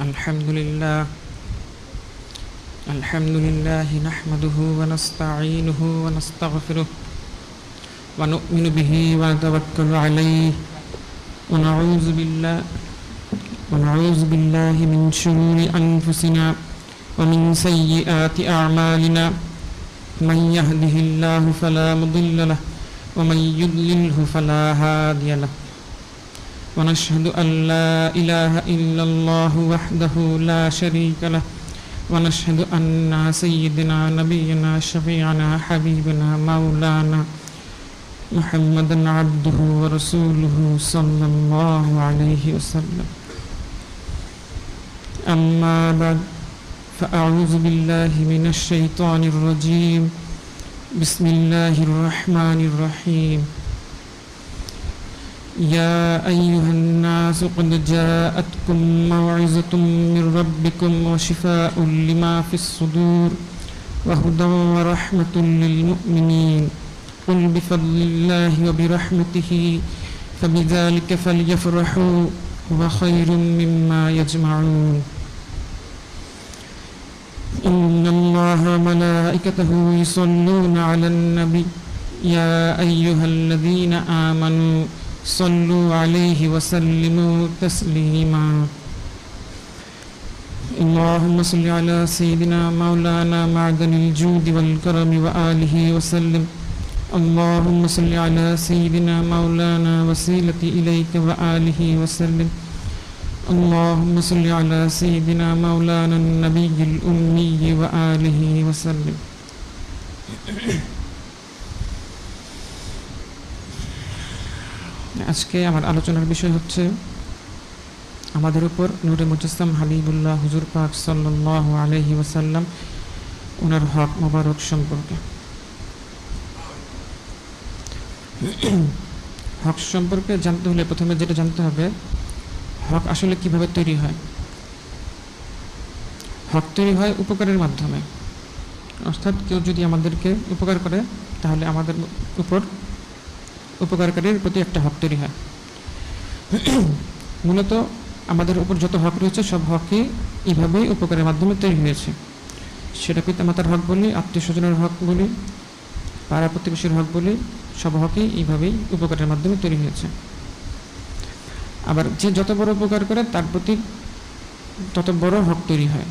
الحمد لله نحمده ونستعينه ونستغفره ونؤمن به ونتوكل عليه ونعوذ بالله من شرور أنفسنا ومن سيئات أعمالنا من يهده الله فلا مضل له ومن يضلله فلا هادي له ونشهد أن لا إله إلا الله وحده لا شريك له ونشهد أن سيدنا نبينا شفيعنا حبيبنا مولانا محمدا عبده ورسوله صلى الله عليه وسلم. أما بعد فأعوذ بالله من الشيطان الرجيم. بسم الله الرحمن الرحيم. يا أيها الناس قد جاءتكم موعظة من ربكم وشفاء لما في الصدور وهدى ورحمة للمؤمنين. قل بفضل الله وبرحمته فبذلك فليفرحوا هو خير مما يجمعون. إن الله وملائكته يصلون على النبي يا أيها الذين آمنوا صلوا عليه وسلموا تسليما. اللهم صل على سيدنا مولانا معدن الجود والكرم وآله وسلم. اللهم صل على سيدنا مولانا وسيلة إليك وآله وسلم. اللهم صل على سيدنا مولانا النبي الأمي وآله وسلم. আজকে আমার আলোচনার বিষয় হচ্ছে আমাদের উপর নূরে মুজাসসাম হাবিবুল্লাহ হুজুর পাক সাল্লাল্লাহু আলাইহি ওয়াসাল্লাম ওনার হক মোবারক সম্পর্কে। হক সম্পর্কে জানতে হলে প্রথমে যেটা জানতে হবে, হক আসলে কিভাবে তৈরি হয়। হক তৈরি হয় উপকারের মাধ্যমে, অর্থাৎ কেউ যদি আমাদেরকে উপকার করে তাহলে আমাদের উপর উপকারকারীর প্রতি একটা হক তৈরি হয়। মূলত আমাদের উপর যত হক রয়েছে সব হকই এইভাবেই উপকারের মাধ্যমে তৈরি হয়েছে। সেটা পিতামাতার হক বলি, আত্মীয় স্বজনের হক বলি, পাড়া প্রতিবেশীর হক বলি, সব হকই এইভাবেই উপকারের মাধ্যমে তৈরি হয়েছে। আবার যে যত বড় উপকার করে তার প্রতি তত বড় হক তৈরি হয়,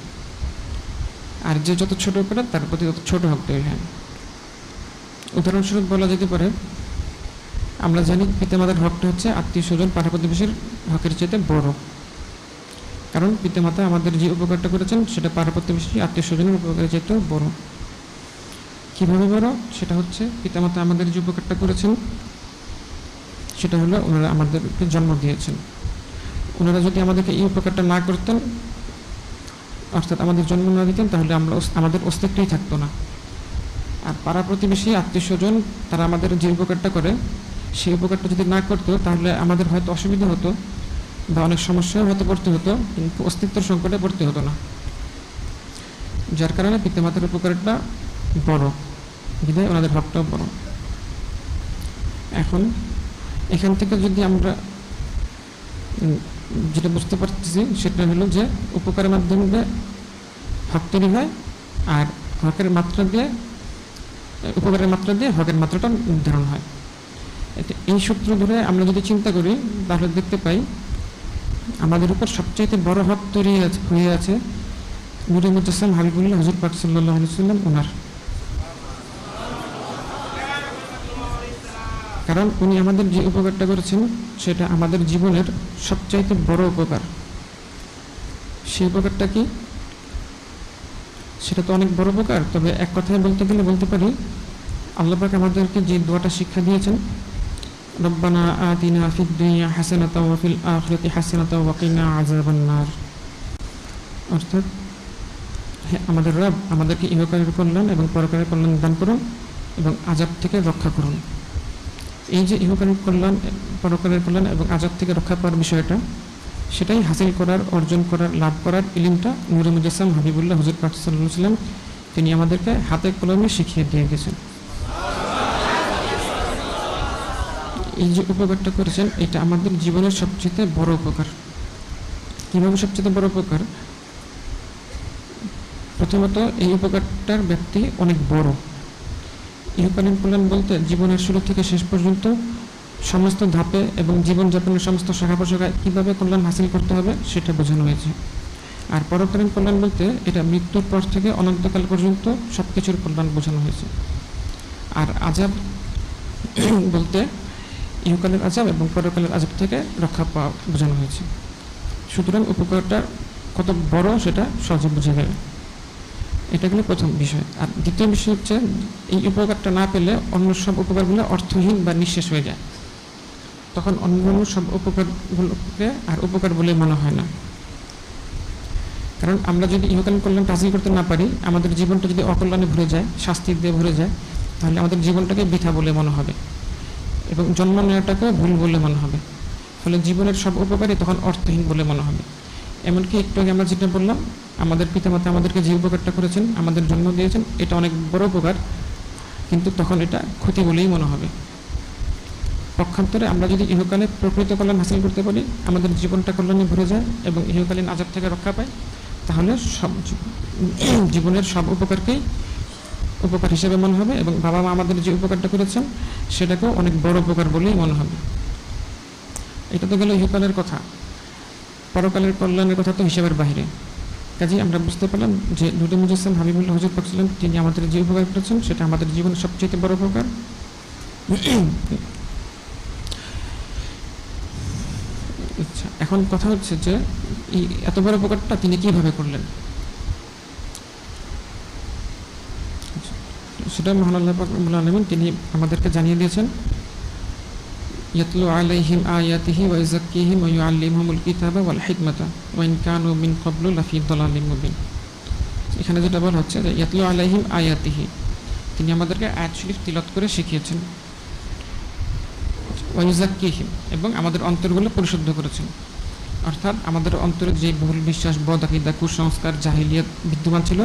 আর যে যত ছোট করে তার প্রতি তত ছোট হক তৈরি হয়। উদাহরণস্বরূপ বলা যেতে পারে, আমরা জানি পিতামাতার হকটা হচ্ছে আত্মীয় স্বজন পাড়া প্রতিবেশীর হকের চাইতে বড়, কারণ পিতামাতা আমাদের যে উপকারটা করেছেন সেটা পাড়া প্রতিবেশী আত্মীয় স্বজনের উপকারের চাইতেও বড়। কীভাবে বড়? সেটা হচ্ছে পিতামাতা আমাদের যে উপকারটা করেছেন সেটা হলো ওনারা আমাদেরকে জন্ম দিয়েছেন। ওনারা যদি আমাদেরকে এই উপকারটা না করতেন, অর্থাৎ আমাদের জন্ম না দিতেন, তাহলে আমাদের অস্তিত্বই থাকতো না। আর পাড়া প্রতিবেশী আত্মীয় স্বজন তারা আমাদের যে উপকারটা করে সেই উপকারটা যদি না করতো তাহলে আমাদের হয়তো অসুবিধা হতো বা অনেক সমস্যাও হয়তো পড়তে হতো, কিন্তু অস্তিত্বের সংকটে পড়তে হতো না। যার কারণে পিতামাতার উপকারটা বড়, বিধায় ওনাদের হকটাও বড়। এখন এখান থেকে যদি আমরা যেটা বুঝতে পারতেছি সেটা হলো যে উপকারের মাধ্যমে হক তৈরি হয়, আর হকের মাত্রা দিয়ে উপকারের মাত্রা দিয়ে হকের মাত্রাটা নির্ধারণ হয়। এই সূত্র ধরে আমরা যদি চিন্তা করি তাহলে দেখতে পাই আমাদের উপর সবচাইতে বড় হক তৈরি হয়ে আছে নূরে মুজাসসাম হাবিবুল্লাহ হুজুর পাক সাল্লাল্লাহু আলাইহি ওয়াসাল্লাম ওনার। কারণ উনি আমাদের যে উপকারটা করেছেন সেটা আমাদের জীবনের সবচাইতে বড় উপকার। সেই উপকারটা কি? সেটা তো অনেক বড় উপকার, তবে এক কথায় বলতে গেলে বলতে পারি আল্লাহ পাক আমাদেরকে যে দোয়াটা শিক্ষা দিয়েছেন, রব্বানা আতিনা ফিদ দুনিয়া হাসানাতাও ওয়া ফিল আখিরাতি হাসানাতাও ওয়া কিনা আযাবান নার। অর্থাৎ হে আমাদের রব, আমাদেরকে ইহকালের কল্যাণ এবং পরকালের কল্যাণ দান করুন এবং আযাব থেকে রক্ষা করুন। এই যে ইহকালের কল্যাণ, পরকালের কল্যাণ এবং আযাব থেকে রক্ষা পাওয়ার বিষয়টা, সেটাই হাসিল করার, অর্জন করার, লাভ করার ইলমটা নূরে মুজাসসাম হাবিবুল্লাহ হুজুর পাক সাল্লাল্লাহু আলাইহি ওয়াসাল্লাম তিনি আমাদেরকে হাতে কলমে শিখিয়ে দিয়ে গেছেন। এই যে উপকারটা করেছেন এটা আমাদের জীবনের সবচেয়ে বড় উপকার। কীভাবে সবচেয়ে বড় উপকার? প্রথমত এই উপকারটার ব্যক্তি অনেক বড়। ইহকালীন কল্যাণ বলতে জীবনের শুরু থেকে শেষ পর্যন্ত সমস্ত ধাপে এবং জীবনযাপনের সমস্ত শাখা প্রশাখায় কীভাবে কল্যাণ হাসিল করতে হবে সেটা বোঝানো হয়েছে। আর পরকালীন কল্যাণ বলতে এটা মৃত্যুর পর থেকে অনন্তকাল পর্যন্ত সব কিছুর কল্যাণ বোঝানো হয়েছে। আর আযাব বলতে ইহকালের আযাব এবং পরকালের আযাব থেকে রক্ষা পাওয়া বোঝানো হয়েছে। সুতরাং উপকারটা কত বড় সেটা সহজে বোঝা যাবে। এটা গেল প্রথম বিষয়। আর দ্বিতীয় বিষয় হচ্ছে এই উপকারটা না পেলে অন্য সব উপকারগুলো অর্থহীন বা নিঃশেষ হয়ে যায়। তখন অন্য সব উপকারগুলোকে আর উপকার বলে মনে হয় না। কারণ আমরা যদি ইহকালীন কল্যাণটা হাসিল করতে না পারি, আমাদের জীবনটা যদি অকল্যাণে ভরে যায়, শাস্তি দিয়ে ভরে যায়, তাহলে আমাদের জীবনটাকে বৃথা বলে মনে হবে এবং জন্ম নেওয়াটাকেও ভুল বলে মনে হবে। ফলে জীবনের সব উপকারই তখন অর্থহীন বলে মনে হবে। এমনকি একটু আগে আমরা যেটা বললাম, আমাদের পিতামাতা আমাদেরকে যে উপকারটা করেছেন, আমাদের জন্ম দিয়েছেন, এটা অনেক বড় উপকার, কিন্তু তখন এটা ক্ষতি বলেই মনে হবে। পক্ষান্তরে আমরা যদি ইহকালে প্রকৃত কল্যাণ হাসিল করতে পারি, আমাদের জীবনটা কল্যাণে ভরে যায় এবং ইহকালীন আযাব থেকে রক্ষা পাই, তাহলে সব জীবনের সব উপকারকেই উপকার হিসেবে মনে হবে এবং বাবা মা আমাদের যে উপকারটা করেছেন সেটাকেও অনেক বড় উপকার বলেই মনে হবে। এটা তো গেল ইহকালের কথা। পরকালের কল্যাণের কথা তো হিসাবের বাইরে। কাজেই আমরা বুঝতে পারলাম যে নূরে মুজাসসাম হাবিবুল্লাহ হুজুর পাক ছিলেন, তিনি আমাদের যে উপকার করেছেন সেটা আমাদের জীবনের সবচেয়ে বড় উপকার। আচ্ছা, এখন কথা হচ্ছে যে এই এত বড় উপকারটা তিনি কিভাবে করলেন, সেটা মহান আল্লাহ পাক রব্বুল আলামিন তিনি আমাদেরকে জানিয়ে দিয়েছেন। ইয়াতলু আলাইহিম আয়াতিহি ওয়া ইউযাক্কিহিম ওয়া ইউআল্লিমুহুমুল কিতাবা ওয়াল হিকমাতা ওয়া ইন কানু মিন ক্বাবলু লাফি দালালিম মুবিন। এখানে যেটা বলা হচ্ছে যে ইয়াতলু আলাইহিম আয়াতিহি, তিনি আমাদেরকে আয়াত শরীফ তিলাওয়াত করে শিখিয়েছেন। ওয়া ইউযাক্কিহিম, এবং আমাদের অন্তরগুলো পরিশুদ্ধ করেছেন। অর্থাৎ আমাদের অন্তরে যে ভুল বিশ্বাস, বদ আকীদা, কুসংস্কার, জাহিলিয়াত বিদ্যমান ছিল,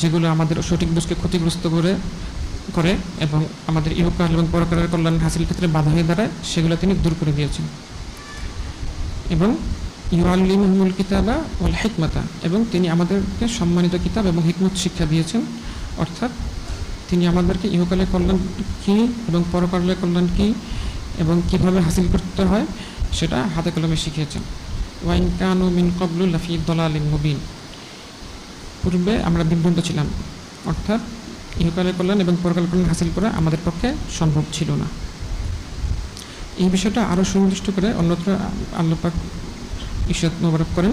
যেগুলো আমাদের সঠিক বুঝকে ক্ষতিগ্রস্ত করে এবং আমাদের ইহকাল এবং পরকালের কল্যাণ হাসিল ক্ষেত্রে বাধা হয়ে দাঁড়ায়, সেগুলো তিনি দূর করে দিয়েছেন। এবং ইউআল্লিমুহুমুল কিতাবা ওয়াল হিকমাতা, এবং তিনি আমাদেরকে সম্মানিত কিতাব এবং হিকমত শিক্ষা দিয়েছেন। অর্থাৎ তিনি আমাদেরকে ইহকালের কল্যাণ কী এবং পরকালের কল্যাণ কী এবং কীভাবে হাসিল করতে হয় সেটা হাতে কলমে শিখিয়েছেন। ওয়া ইন কানু মিন ক্বাবলু লাফি দালালিম মুবিন, পূর্বে আমরা বিভ্রান্ত ছিলাম, অর্থাৎ ইহকালের কল্যাণ এবং পরকালের কল্যাণ হাসিল করা আমাদের পক্ষে সম্ভব ছিল না। এই বিষয়টা আরও সুনির্দিষ্ট করে অন্যত্র আল্লাহ পাক ইরশাদ মোবারক করেন,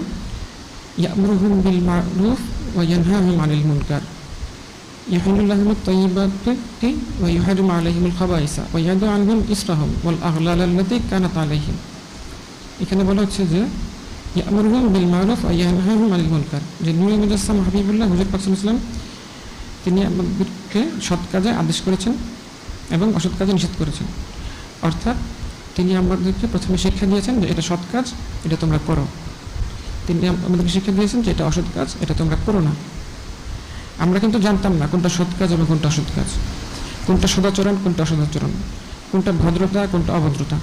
ইয়া'মুরুহুম বিল মা'রুফ ওয়া ইয়ানহাহুম আনিল মুনকার ইয়াহিল্লু লাহুমুত তাইয়্যিবাতি ওয়া ইউহাররিমু আলাইহিমুল খাবাইসা ওয়া ইয়াদউ আনহুম ইসরাহুম ওয়াল আগলাল আল্লাতী কানাত আলাইহিম। এখানে বলা হচ্ছে যে ইয়া'মুরুহুম বিল মা'রুফ ওয়া ইয়ানহাহুম আনিল মুনকার, যে নূরে মুজাসসাম হাবিবুল্লাহ হুজুর পাক সাল্লাল্লাহু আলাইহি ওয়াসাল্লাম তিনি আমাদেরকে সৎ কাজে আদেশ করেছেন এবং অসৎ কাজে নিষেধ করেছেন। অর্থাৎ তিনি আমাদেরকে প্রথমে শিক্ষা দিয়েছেন যে এটা সৎ কাজ, এটা তোমরা করো। তিনি আমাদেরকে শিক্ষা দিয়েছেন যে এটা অসৎ কাজ, এটা তোমরা করো না। আমরা কিন্তু জানতাম না কোনটা সৎ কাজ এবং কোনটা অসৎ কাজ, কোনটা সদাচরণ, কোনটা অসদাচরণ, কোনটা ভদ্রতা, কোনটা অভদ্রতা।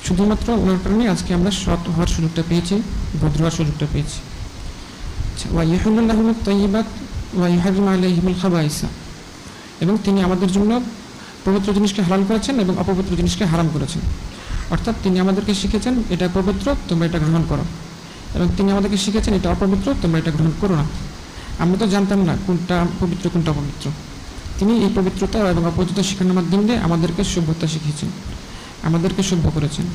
শুধুমাত্র ওনার কারণে আজকে আমরা সৎ হওয়ার সুযোগটা পেয়েছি, ভদ্র হওয়ার সুযোগটা পেয়েছি। ওয়া ইয়াহিল্লু লাহুমুত তাইয়্যিবাত ওয়া ইউহাররিমু আলাইহিমুল খাবাইসা, এবং তিনি আমাদের জন্য পবিত্র জিনিসকে হালাল করেছেন এবং অপবিত্র জিনিসকে হারাম করেছেন। অর্থাৎ তিনি আমাদেরকে শিখেছেন এটা পবিত্র, তোমরা এটা গ্রহণ করো, এবং তিনি আমাদেরকে শিখেছেন এটা অপবিত্র, তোমরা এটা গ্রহণ করো না। আমরা তো জানতাম না কোনটা পবিত্র কোনটা অপবিত্র। তিনি এই পবিত্রতা এবং অপবিত্রতা শেখানোর মাধ্যমে আমাদেরকে সভ্যতা শিখিয়েছেন, আমাদেরকে সভ্য করেছেন।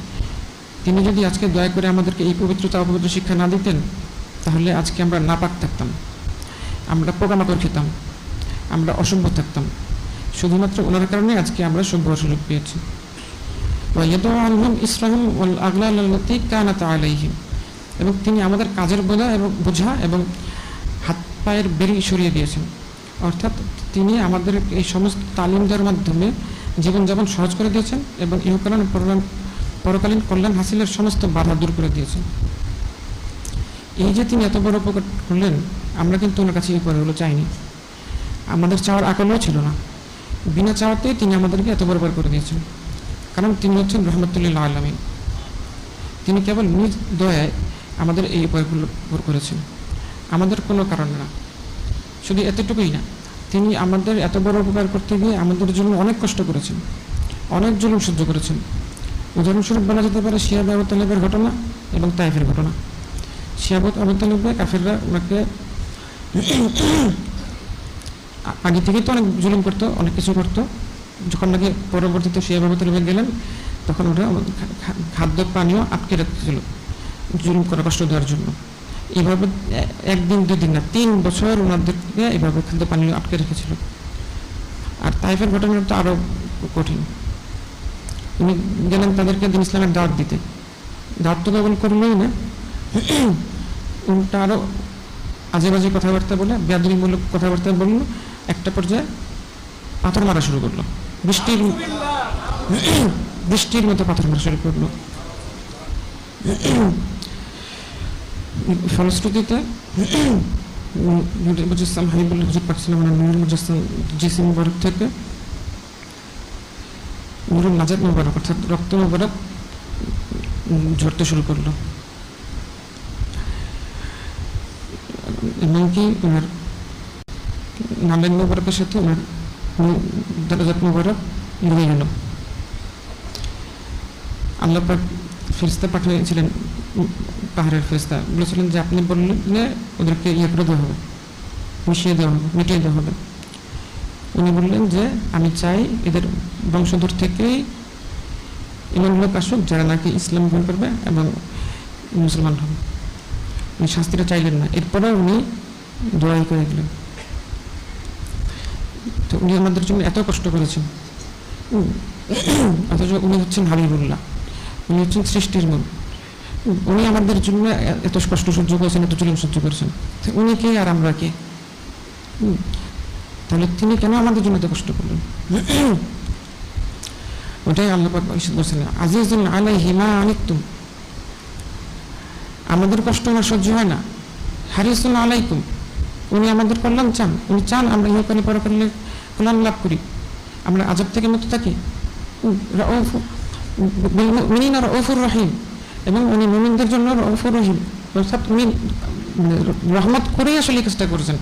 তিনি যদি আজকে দয়া করে আমাদেরকে এই পবিত্রতা অপবিত্র শিক্ষা না দিতেন, তাহলে আজকে আমরা নাপাক থাকতাম, আমরা পোকামাকড় খেতাম, আমরা অসভ্য থাকতাম। শুধুমাত্র ওনার কারণে আজকে আমরা সভ্য হওয়ার সুযোগ পেয়েছি। ওয়া ইয়াদউ আনহুম ইসরাহুম ওয়াল আগলাল আল্লাতী কানাত আলাইহিম, এবং তিনি আমাদের কাজের বোঝা এবং হাত পায়ের বেড়ি সরিয়ে দিয়েছেন। অর্থাৎ তিনি আমাদের এই সমস্ত তালিম দেওয়ার মাধ্যমে জীবনযাপন সহজ করে দিয়েছেন এবং ইহকালীন পরকালীন কল্যাণ হাসিলের সমস্ত বাধা দূর করে দিয়েছেন। এই যে তিনি এত বড় উপকার করলেন, আমরা কিন্তু ওনার কাছে এই উপকারগুলো চাইনি, আমাদের চাওয়ার আকলও ছিল না। বিনা চাওয়াতেই তিনি আমাদেরকে এত বড় উপকার করে দিয়েছেন। কারণ তিনি হচ্ছেন রহমতুল্লিল আলামিন। তিনি কেবল নিজ দয়ায় আমাদের এই উপায়গুলো করেছেন, আমাদের কোনো কারণ না। শুধু এতটুকুই না, তিনি আমাদের এত বড় উপকার করতে গিয়ে আমাদের জন্য অনেক কষ্ট করেছেন, অনেক জুলুম সহ্য করেছেন। উদাহরণস্বরূপ বলা যেতে পারে শিয়া আবু তালেবের ঘটনা এবং তাইফের ঘটনা। শিয়া আবু তালেবে কাফেররা ওনাকে আগে থেকেই তো অনেক জুলুম করতো, অনেক কিছু করতো। যখন নাকি পরবর্তীতে শিয়া আবু তালেবে গেলেন, তখন ওরা খাদ্য পানীয় আটকে রাখছিল জুলুম করা, কষ্ট দেওয়ার জন্য। এইভাবে একদিন দুদিন না, 3 বছর ওনাদেরকে এইভাবে খাদ্য পানীয় আটকে রেখেছিল। আর তাইফের ঘটনা তো আরো কঠিন। উনি গেলেন তাদেরকে দিন ইসলামের দাওয়াত দিতে, দাওয়াত তো কেবল করলোই না, উল্টা আরো আজে বাজে কথাবার্তা বলে, বেয়াদবিমূলক কথাবার্তা বললো। একটা পর্যায়ে পাথর মারা শুরু করলো, বৃষ্টির মতো পাথর মারা শুরু করলো। ফলশ্রুতিতে নূরুল মুজাসসাম হাবিবুল্লাহ হুজুর পাক সাল্লাল্লাহু আলাইহি ওয়া সাল্লাম নূরুল মুজাসসাম জিসিম মুবারক থেকে নূরুল নাজাত মুবারক অর্থাৎ রক্ত মুবারক ঝরতে শুরু করলো। এমনকি ওনার নামের মুবারকের সাথে ওনার দারাজাত মুবারক লেগে গেল। আল্লাহ পাক ফেরেশতা পাঠিয়েছিলেন, পাহাড়ের ফেরেশতা বলেছিলেন যে আপনি বললে ওদেরকে করে দেওয়া হবে, মিশিয়ে দেওয়া হবে, মিটিয়ে দেওয়া হবে। উনি বললেন যে আমি চাই এদের বংশধর থেকেই এমন লোক আসুক যারা নাকি ইসলাম গ্রহণ করবে এবং মুসলমান হবে। উনি শাস্তিটা চাইলেন না, এরপরে উনি দোয়াই করে গেলেন। তো উনি আমাদের জন্য এত কষ্ট করেছেন, অথচ উনি হচ্ছেন হাবিবুল্লাহ, উনি হচ্ছেন সৃষ্টির মূল। উনি আমাদের জন্য এত কষ্ট সহ্য করেছেন, এত জুলুম সহ্য করেছেন। উনি কে আর আমরা কে? তাহলে তিনি কেন আমাদের জন্য এত কষ্ট করলেন? ওটাই আল্লাহ পাক বলছেন, আজিজুন আলাইহি মা আনিতুম, আমাদের কষ্ট আমার সহ্য হয় না। হারিসুন আলাইকুম, উনি আমাদের কল্যাণ চান, উনি চান আমরা ইহকালে পরকালে কল্যাণ লাভ করি, আমরা আযাব থেকে মুক্ত থাকি। রাউফুর রহিম, এবং উনি মুমিনদের জন্য রাউফুর রহিম, অর্থাৎ উনি রহমত করেই আসলে কাজটা করেছেন।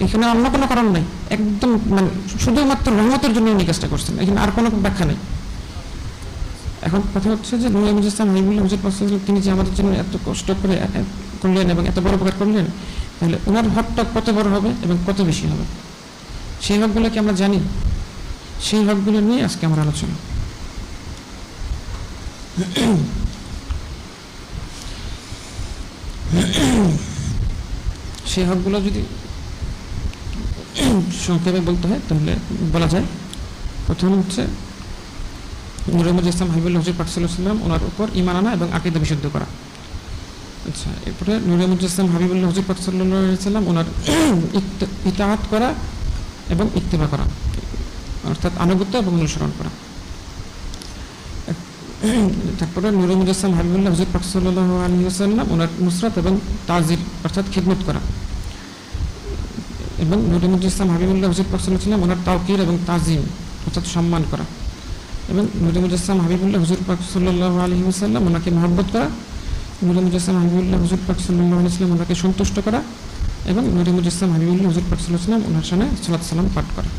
এখানে অন্য কোনো কারণ নাই, একদম শুধুমাত্র রহমতের জন্য উনি কাজটা করছেন, এখানে আর কোনো ব্যাখ্যা নেই। এখন কথা হচ্ছে যে নূরুল মুজাসসাম হাবিবুল্লাহ হুজুর পাক সাল্লাল্লাহু আলাইহি ওয়াসাল্লাম তিনি যে আমাদের জন্য এত কষ্ট করে করলেন এবং এত বড় উপকার করলেন, তাহলে ওনার হকটা কত বড় হবে এবং কত বেশি হবে, সেই হকগুলো কি আমরা জানি? সেই হকগুলো নিয়ে আজকে আমার আলোচনা। সেই হকগুলো যদি সংক্ষেপে বলতে হয় তাহলে বলা যায়, প্রথম হচ্ছে নূরুল মুজাসসাম হাবিবুল্লাহ হুজুর পাক সাল্লাল্লাহু আলাইহি ওয়াসাল্লাম ওনার উপর ঈমান আনা এবং আকীদা বিশুদ্ধ করা। আচ্ছা, এরপরে নূরুল মুজাসসাম হাবিবুল্লাহ হুজুর পাক সাল্লাল্লাহু আলাইহি ওয়াসাল্লাম ওনার ইতাআত করা এবং ইত্তিবা করা, অর্থাৎ আনুগত্য এবং অনুসরণ করা। তারপরে নূরুল মুজাসসাম হাবিবুল্লাহ হুজুর পাক সাল্লাল্লাহু আলাইহি ওয়াসাল্লাম ওনার নুসরাত এবং তাজির অর্থাৎ খিদমত করা, এবং নূরুল মুজাসসাম হাবিবুল্লাহ হুজুর পাক সাল্লাল্লাহু আলাইহি ওয়াসাল্লাম ওনার তাওকির এবং তাজিম অর্থাৎ সম্মান করা, এবং নূরুল মুজাসসাম হাবিবুল্লাহ হুজুর পাক সাল্লাল্লাহু আলাইহি ওয়াসাল্লাম ওনাকে মহব্বত করা, নূরুল মুজাসসাম হাবিবুল্লাহ হুজুর পাক সাল্লাল্লাহু আলাইহি ওয়াসাল্লাম ওনাকে সন্তুষ্ট করা, এবং নূরুল মুজাসসাম হাবিবুল্লাহ হুজুর পাক সাল্লাল্লাহু আলাইহি ওয়াসাল্লাম ওনার সামনে সালাত সালাম পাঠ করা।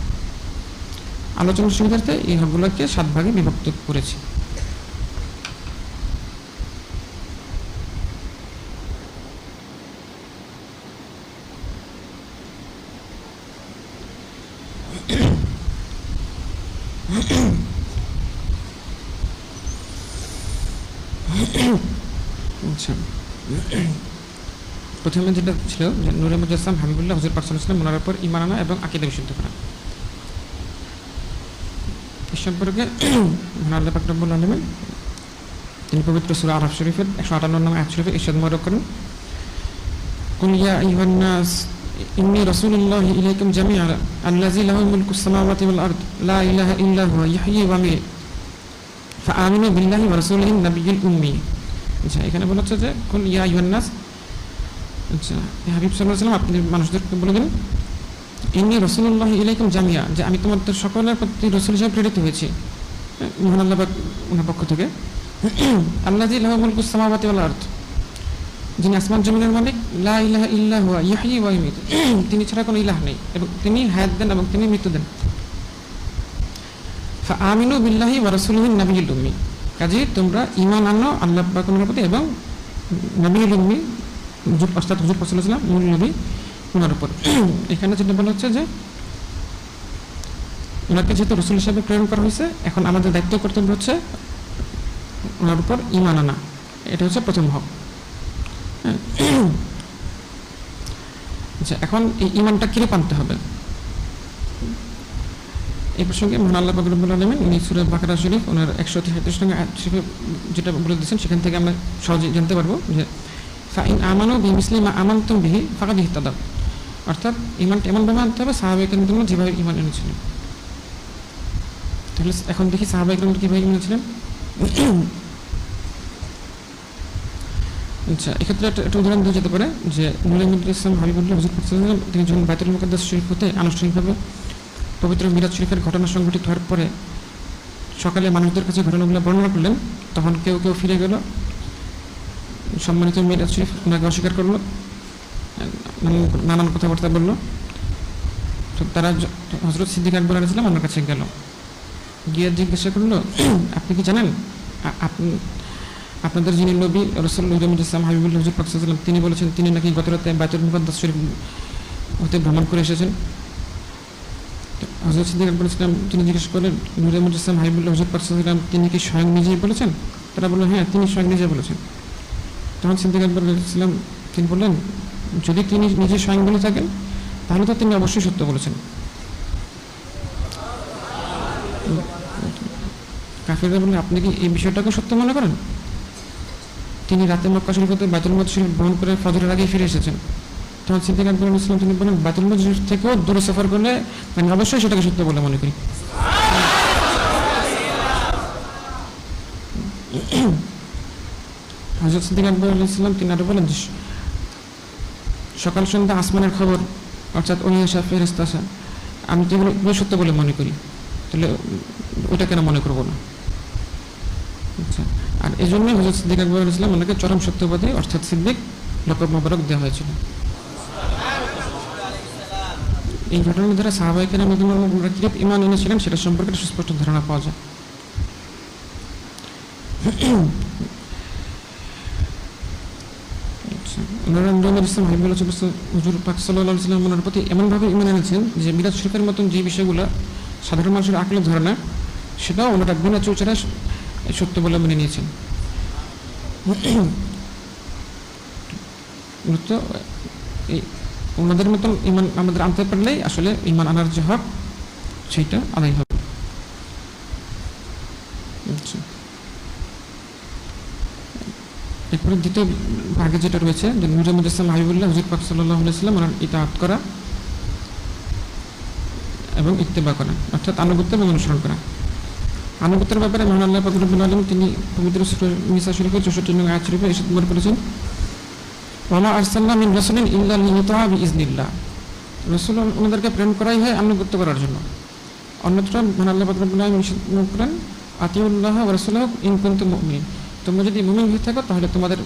আলোচনার সুবিধার্থে এই হকগুলোকে 7 ভাগে বিভক্ত করেছি। আচ্ছা, প্রথমে যেটা ছিল যে নূরুল মুজাসসাম হাবিবুল্লাহ হুজুর পাক সাল্লাল্লাহু আলাইহি ওয়াসাল্লাম ওনার উপর ঈমান আনা এবং আকীদা বিশুদ্ধ করা। এই সম্পর্কে আল্লাহ পাক রব্বুল আলামিন তিনি পবিত্র সূরা আরাফ শরীফের 158 নম্বর আয়াত শরীফে ইরশাদ মোবারক করেন, কুল ইয়া আইয়ুহান নাস ইন্নী রাসূলুল্লাহি ইলাইকুম জামিআ আল্লাযী লাহু মুলকুস সামাওয়াতি ওয়াল আরদ লা ইলাহা ইল্লা হুয়া ইহয়ী ওয়া ইউমীত ফাআমিনু বিল্লাহি ওয়া রাসূলিহিন নাবিয়্যিল উম্মি। আচ্ছা, এখানে বলা হচ্ছে যে কুল ইয়া আইয়ুহান নাস, আচ্ছা হাবিব সাল্লাল্লাহু আলাইহি ওয়াসাল্লাম আপনি মানুষদেরকে বলে দিন, ইন্নী রাসূলুল্লাহি ইলাইকুম জামিআ, যে আমি তোমাদের সকলের প্রতি রাসূল হিসেবে প্রেরিত হয়েছি মহান আল্লাহ পাক ওনার পক্ষ থেকে। আল্লাযী লাহু মুলকুস সামাওয়াতি ওয়াল আরদ, যিনি আসমান জমিনের মালিক, লা ইলাহা ইল্লা হুয়া ইহয়ি ওয়া ইউমীত, তিনি ছাড়া কোনো ইলাহ নেই এবং তিনি হায়াত দেন এবং তিনি মৃত্যু দেন। ফাআমিনু বিল্লাহি ওয়া রাসূলিহিন নাবিয়্যিল উম্মি, কাজেই তোমরা ঈমান আনো আল্লাহ পাকের প্রতি এবং নবিয়ুল উম্মি অর্থাৎ হুজুর পাক সাল্লাল্লাহু আলাইহি ওয়াসাল্লাম মূল নবী ওনার উপর। এখানে যেটা বলা হচ্ছে যে ওনাকে যেহেতু রাসূল হিসেবে প্রেরণ করা হয়েছে, এখন আমাদের দায়িত্ব কর্তব্য হচ্ছে ওনার উপর ঈমান আনা। এটা হচ্ছে প্রথম হক। আচ্ছা, এখন এই ঈমানটা কিরূপ আনতে হবে এই প্রসঙ্গে মহান আল্লাহ পাক রব্বুল আলামিন উনি সূরা বাকারা শরীফ ওনার 137 নং আয়াত শরীফে যেটা বলে দিয়েছেন, সেখান থেকে আমরা সহজে জানতে পারবো যে ফাইন আমানু বিমিসলি মা আমানতুম বিহি ফাকাদ ইহতাদাউ, অর্থাৎ ঈমানটা এমনভাবে আনতে হবে সাহাবায়ে কেরাম যেভাবে ঈমান এনেছিলেন। তাহলে এখন দেখি সাহাবায়ে কেরাম কীভাবে ঈমান এনেছিলেন। আচ্ছা, এক্ষেত্রে একটা উদাহরণ দেওয়া যেতে পারে যে নূরে মুহাম্মদ ইসলাম হাবিবুল্লাহ হুজুর পাক সাল্লাল্লাহু আলাইহি ওয়াসাল্লাম তিনি যখন বাইতুল মুকাদ্দাস শরীফ হতে আনুষ্ঠানিকভাবে পবিত্র মিরাজ শরীফের ঘটনা সংঘটিত হওয়ার পরে সকালে মানুষদের কাছে ঘটনাগুলো বর্ণনা করলেন, তখন কেউ কেউ ফিরে গেল, সম্মানিত মিরাজ শরীফ ওনাকে অস্বীকার করলো, নানান কথাবার্তা বললো। তো তারা হযরত সিদ্দিক আকবর আলাইহিস সালাম আমার কাছে গেল, গিয়ে জিজ্ঞাসা করলো, আপনি কি জানেন আপনাদের যিনি নবী রাসূল নূরে মুহাম্মদ ইসলাম হাবিবুল্লাহ হুজুর পাক সাল্লাল্লাহু আলাইহি ওয়াসাল্লাম তিনি বলেছেন তিনি নাকি গত রাতে বাইতুল মুকাদ্দাস শরীফ হতে ভ্রমণ করে এসেছেন। হযরত সিদ্দিক আকবর ইসলাম তিনি জিজ্ঞেস করলেন, নূরে মুহাম্মদ ইসলাম হাবিবুল্লাহ হুজুর পাক সাল্লাল্লাহু আলাইহি ওয়াসাল্লাম তিনি কি স্বয়ং নিজেই বলেছেন? তারা বলল, হ্যাঁ তিনি স্বয়ং নিজে বলেছেন। তখন সিদ্দিক আকবর ইসলাম তিনি বললেন, যদি তিনি নিজে স্বয়ং বলে থাকেন তাহলে তো তিনি অবশ্যই সত্য বলেছেন। কাফিররা বললেন, আপনি কি এই বিষয়টাকে সত্য মনে করেন? তিনি রাতে মক্কা শরীফ হতে বাইতুল মুকাদ্দাস শরীফ ভ্রমণ করে ফজরের আগেই ফিরে এসেছেন। তখন সিদ্দিক আকবর ইসলাম তিনি বলেন, বাইতুল মুকাদ্দাস শরীফ থেকেও দূরে সফর করলে আমি অবশ্যই সেটাকে সত্য বলে মনে করি। হযরত সিদ্দিক আকবর ইসলাম তিনি আরো বলেন, সকাল সন্ধ্যা আসমানের খবর অর্থাৎ ওহী আসা, ফেরেশতা আসা, আমি তো এগুলো সত্য বলে মনে করি, তাহলে ওইটা কেন মনে করবো না? আচ্ছা, আর এই জন্যই হযরত সিদ্দিক আকবর ইসলাম ওনাকে চরম সত্যবাদী অর্থাৎ সিদ্দিক লকব মোবারক দেওয়া হয়েছিল। এই ঘটনার দ্বারা সাহাবায়ে কেরাম ওনারা কিরূপ ঈমান এনেছিলেন সেটা সম্পর্কে সুস্পষ্ট ধারণা পাওয়া যায়। ওনারা নূরে মুহাম্মদ ইসলাম হাবিবুল্লাহ হুজুর পাক সাল্লাল্লাহু আলাইহি ওয়াসাল্লাম ওনার প্রতি এমনভাবে ঈমান এনেছেন যে মিরাজ শরীফের মতন যে বিষয়গুলো সাধারণ মানুষের আকলে ধরে না, সেটাও ওনারা বিনা চৌচারা সত্য বলে মেনে নিয়েছেন। তো এই ওনাদের মতন ঈমান আমাদের আনতে পারলেই আসলে ঈমান আনার যে হক সেইটা আদায় হবে। আচ্ছা, এরপরে দ্বিতীয় ভাগে যেটা রয়েছে যে নূরে মুহাম্মদ ইসলাম হাবিবুল্লাহ হুজুর পাক সাল্লাল্লাহু আলাইহি ওয়াসাল্লাম ওনার ইতাআত করা এবং ইত্তেবা করা, অর্থাৎ আনুগত্য এবং অনুসরণ করা। আনুগত্যের ব্যাপারে মহান আল্লাহ পাক রব্বুল আলামিন তিনি পবিত্র সূরা নিসা শরীফের 64 নং আয়াত শরীফে ইরশাদ করেছেন, ওয়া মা আরসালনা মিন রাসূলিন ইল্লা লিইউতাআ বিইজনিল্লাহ, রাসূল ওনাদেরকে প্রেরণ করাই হয় আনুগত্য করার জন্য। অন্যত্র মহান আল্লাহ পাক রব্বুল আলামিন ইরশাদ করেন, আতিউল্লাহ ওয়া রাসূলাহু ইন কুনতুম মুমিনিন, তোমরা যদি মুমিন হয়ে থাকো তাহলে তোমাদের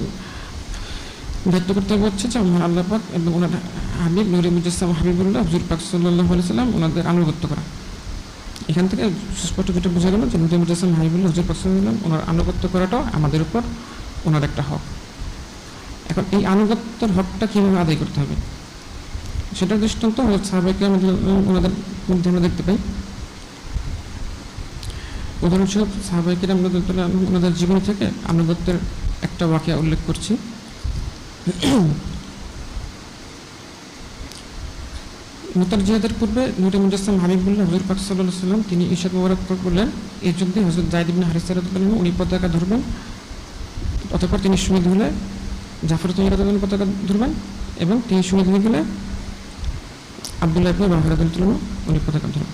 দায়িত্ব কর্তব্য হচ্ছে যে মহান আল্লাহ পাক এবং ওনার হাবিব নূরে মুহাম্মদ ইসলাম হাবিবুল্লাহ হুজুর পাক সাল্লাল্লাহু আলাইহি ওয়াসাল্লাম ওনাদের আনুগত্য করা। এখান থেকে সুস্পষ্ট যেটা বোঝা গেল যে নূরে মুহাম্মদ ইসলাম হাবিবুল্লাহ হুজুর পাক সাল্লাল্লাহু আলাইহি ওয়াসাল্লাম ওনার আনুগত্য করাটাও আমাদের উপর ওনার একটা হক। এখন এই আনুগত্যের হকটা কীভাবে আদায় করতে হবে সেটার দৃষ্টান্ত সাহাবায়ে কেরাম ওনাদের মধ্যে আমরা দেখতে পাই। উদাহরণস্বরূপ সাহাবায়ে কেরাম ওনাদের জীবন থেকে আনুগত্যের একটা ওয়াকিয়া উল্লেখ করছি। মুতার জিহাদের পূর্বে নূরে মুহাম্মদ ইসলাম হাবিবুল্লাহ হুজুর পাক সাল্লাল্লাহু আলাইহি ওয়াসাল্লাম তিনি ইরশাদ মোবারক করলেন, এই যুদ্ধে হযরত যায়েদ ইবনে হারিসা রাদিয়াল্লাহু আনহু উনি পতাকা ধরবেন, অতঃপর তিনি শহীদ হলে জাফর রাদিয়াল্লাহু আনহু পতাকা ধরবেন এবং তিনি শহীদ হয়ে গেলে আব্দুল্লাহ ইবনে রাওয়াহা রাদিয়াল্লাহু আনহু উনি পতাকা ধরবেন।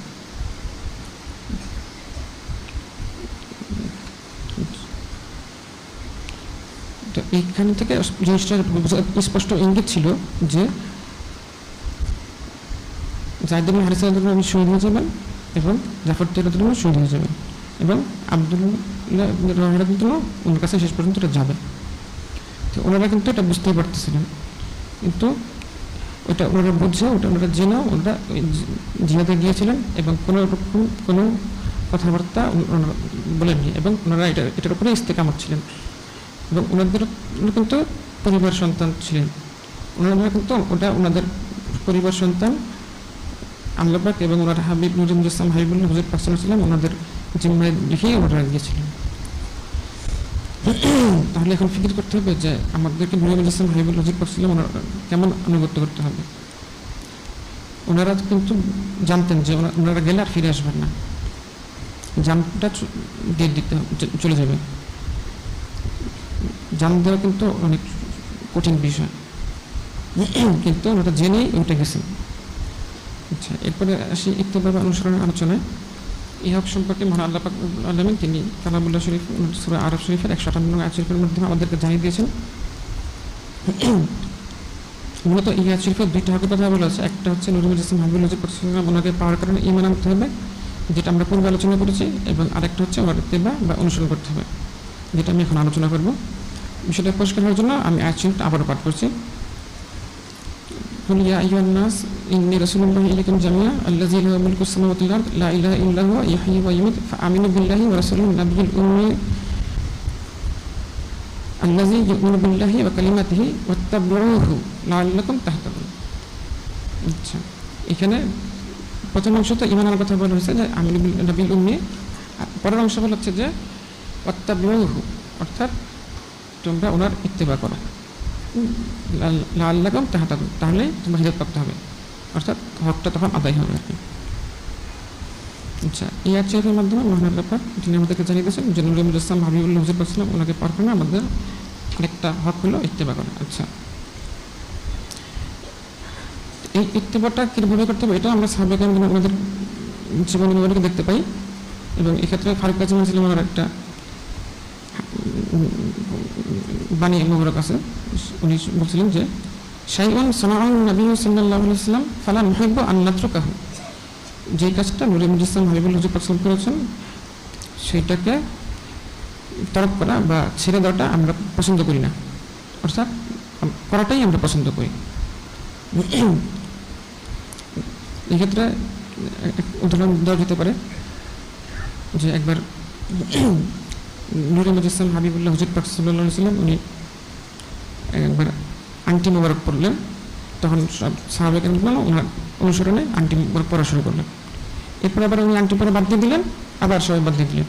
তো এইখান থেকে জিনিসটা স্পষ্ট ইঙ্গিত ছিল যে যায়েদ ইবনে হারিসা রাদিয়াল্লাহু আনহু শহীদ হয়ে যাবেন এবং জাফর রাদিয়াল্লাহু আনহু শহীদ হয়ে যাবেন এবং আব্দুল্লাহ ইবনে রাওয়াহা রাদিয়াল্লাহু আনহু ওনার কাছে শেষ পর্যন্ত যাবে। তো ওনারা কিন্তু এটা বুঝতেই পারতেছিলেন, কিন্তু ওটা ওনারা বুঝে, ওটা ওনারা জেনে ওনারা জিহাদে গিয়েছিলেন এবং কোনো রকম কোনো কথাবার্তা ওনারা বলেননি, এবং ওনারা এটার উপরে ইস্তেকামত ছিলেন। এবং ওনাদের কিন্তু পরিবার সন্তান ছিলেন, ওনারা কিন্তু ওটা ওনাদের পরিবার সন্তান আল্লাহ পাক এবং ওনার হাবিব নূরুল ইসলাম হাবিবুল্লাহ হুজুর পাক সাল্লাল্লাহু আলাইহি ওয়াসাল্লাম ওনাদের জিম্মায় লিখেই ওনারা গিয়েছিলেন। তাহলে এখন ফিকির করতে হবে যে আমাদেরকে নূরুল ইসলাম হাবিবুল্লাহ হুজুর পাক সাল্লাল্লাহু আলাইহি ওয়াসাল্লাম কেমন আনুগত্য করতে হবে। ওনারা কিন্তু জানতেন যে ওনারা গেলে আর ফিরে আসবেন না, জানটা দিয়ে দিতে চলে যাবে। জান দেওয়া কিন্তু অনেক কঠিন বিষয়, কিন্তু ওনারা জেনেই ওইটা গেছেন। আচ্ছা, এরপরে আসি ইত্তেবা অনুসরণের আলোচনায়। এই হক সম্পর্কে মহান আল্লাহ পাক রব্বুল আলামিন তিনি কালামুল্লাহ শরীফ সূরা আরাফ শরীফের 158 নং আয়াত শরীফের মাধ্যমে আমাদেরকে জানিয়ে দিয়েছেন। মূলত এই আয়াত শরীফের দুইটা হকের কথা বলা আছে। একটা হচ্ছে নূরুল ইসলাম হাবিবুল্লাহ ওনাকে পাওয়ার কারণে ঈমান আনতে হবে, যেটা আমরা পূর্বে আলোচনা করেছি, এবং আরেকটা হচ্ছে ওনার ইত্তেবা বা অনুসরণ করতে হবে, যেটা আমি এখন আলোচনা করব। বিষয়টা পরিষ্কার হওয়ার জন্য আমি আয়াত শরীফটা আবারও পাঠ করছি। قل يا أيها الناس إني رسول الله إليكم جميعا الذي له ملك السماوات والأرض لا إله إلا هو يحيي ويميت فآمنوا بالله ورسوله النبي الأمي الذي يؤمن بالله وكلماته واتبعوه لعلكم تهتدون। আচ্ছা, এখানে প্রথম অংশ তো ঈমানের কথা বলা হয়েছে যে আমিনু বিল্লাহি নবিয়ুল উম্মি, পরের অংশ বলা হচ্ছে যে ওয়াত্তাবিউহু, অর্থাৎ তোমরা ওনার ইত্তেবা করো, লাআল্লাকুম তাহতাদুন, তাহলে তোমরা হিদায়াত প্রাপ্ত হবে, অর্থাৎ হকটা তখন আদায় হবে আর কি। আচ্ছা, এই আয়াত শরীফের মাধ্যমে মহান আল্লাহ পাক তিনি আমাদেরকে জানিয়ে দিয়েছেন যে নূরুল ইসলাম হাবিবুল্লাহ হুজুর পাক সাল্লাল্লাহু আলাইহি ওয়াসাল্লাম ওনাকে পাওয়ার কারণে আমাদের আরেকটা হক হলো ইত্তেবা করা। আচ্ছা, এই ইত্তেবাটা কীভাবে করতে হবে এটা আমরা সাহাবায়ে কেরাম ওনাদের জীবনী মোবারকে দেখতে পাই, এবং এক্ষেত্রে ফারুক কাজী মুসলিম ওনার একটা বাণী মোবারক আছে। উনি বলছিলেন যে শাইউন সানাআহু নবী সাল্লাল্লাহু আলাইহি ওয়াসাল্লাম ফালা নুহিব্বু আন নাতরুকাহু, যে কাজটা নূরুল ইসলাম হাবিবুল্লাহ হুজুর পাক সাল্লাল্লাহু করেছেন সেইটাকে তরক করা বা ছেড়ে দেওয়াটা আমরা পছন্দ করি না, অর্থাৎ করাটাই আমরা পছন্দ করি। এক্ষেত্রে উদাহরণ দেওয়া যেতে পারে যে একবার নূরুল ইসলাম হাবিবুল্লাহ হুজুর পাক সাল্লাল্লাহু আলাইহি ওয়াসাল্লাম উনি একবার আংটি মোবারক পড়লেন, তখন সব সাহাবায়ে কেরাম ওনার অনুসরণে আংটি মোবারক পড়া শুরু করলেন। এরপর আবার উনি আংটি পরে বাদ দিয়ে দিলেন, আবার সবাই বাদ দিয়ে দিলেন।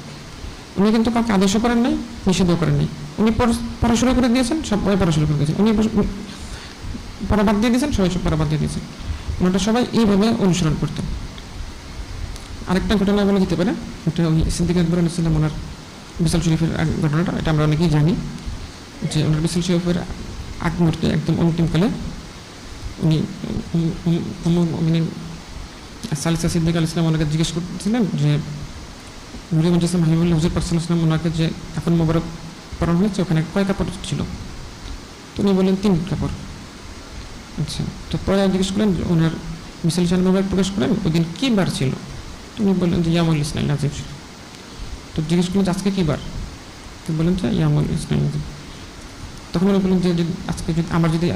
উনি কিন্তু কাউকে আদেশও করেন নাই, নিষেধও করেন নাই, উনি পড়া শুরু করে দিয়েছেন, সবাই পড়া শুরু করে দিয়েছেন, উনি পড়া বাদ দিয়ে দিয়েছেন, সবাই সব পড়া বাদ দিয়ে দিয়েছেন। ওনারা সবাই এইভাবে অনুসরণ করতেন। আরেকটা ঘটনা বলা যেতে পারে, এটা ওই সিদ্দিক আকবর আলাইহিস সালাম ওনার বিশাল শরীফের ঘটনাটা, এটা আমরা অনেকেই জানি যে ওনার বিশাল শরীফের আগ মুহূর্তে একদম অন্তিমকালে উনি সালিসা সিদ্দিক আলাইহিস সালাম ওনাকে জিজ্ঞেস করতেছিলেন যে নূরুল ইসলাম হাবিবুল্লাহ হুজুর পাক সাল্লাল্লাহু আলাইহি ওয়াসাল্লাম ওনাকে যে কাফন মোবারক পরানো হয়েছে ওখানে কয় কাপড় ছিল? তো উনি বললেন 3 কাপড়। আচ্ছা, তো পরে জিজ্ঞেস করলেন ওনার মিসাল শান মোবারক প্রকাশ করেন ওই দিন কী বার ছিল? তিনি বললেন যে ইয়ামুল ইসনাইন আজিম। তো জিজ্ঞেস করলেন যে আজকে কী বার? তো বললেন যে ইয়ামুল ইসনাইন আজিম। তখন উনি বললেন যে আজকে যদি আমার যদি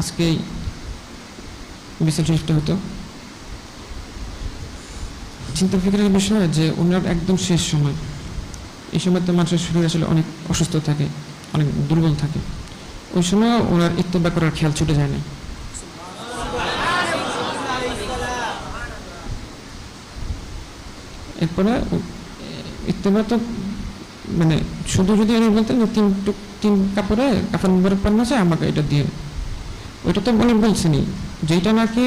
আজকে মিসাল শরীফটা হতো। চিন্তা ফিকিরের বিষয় যে ওনার একদম শেষ সময়, এই সময় তো মানুষের শরীর আসলে অনেক অসুস্থ থাকে, অনেক দুর্বল থাকে, ওই সময় ওনার ইত্তেবা করার খেয়াল ছুটে যায় না। এরপরে ইত্তেবা তো মানে শুধু যদি উনি বলতেন যে 3 কাপড়ে কাফন মোবারক পরানো আছে আমাকে এটা দিয়ে, ওইটা তো উনি বলছেনই, যেটা নাকি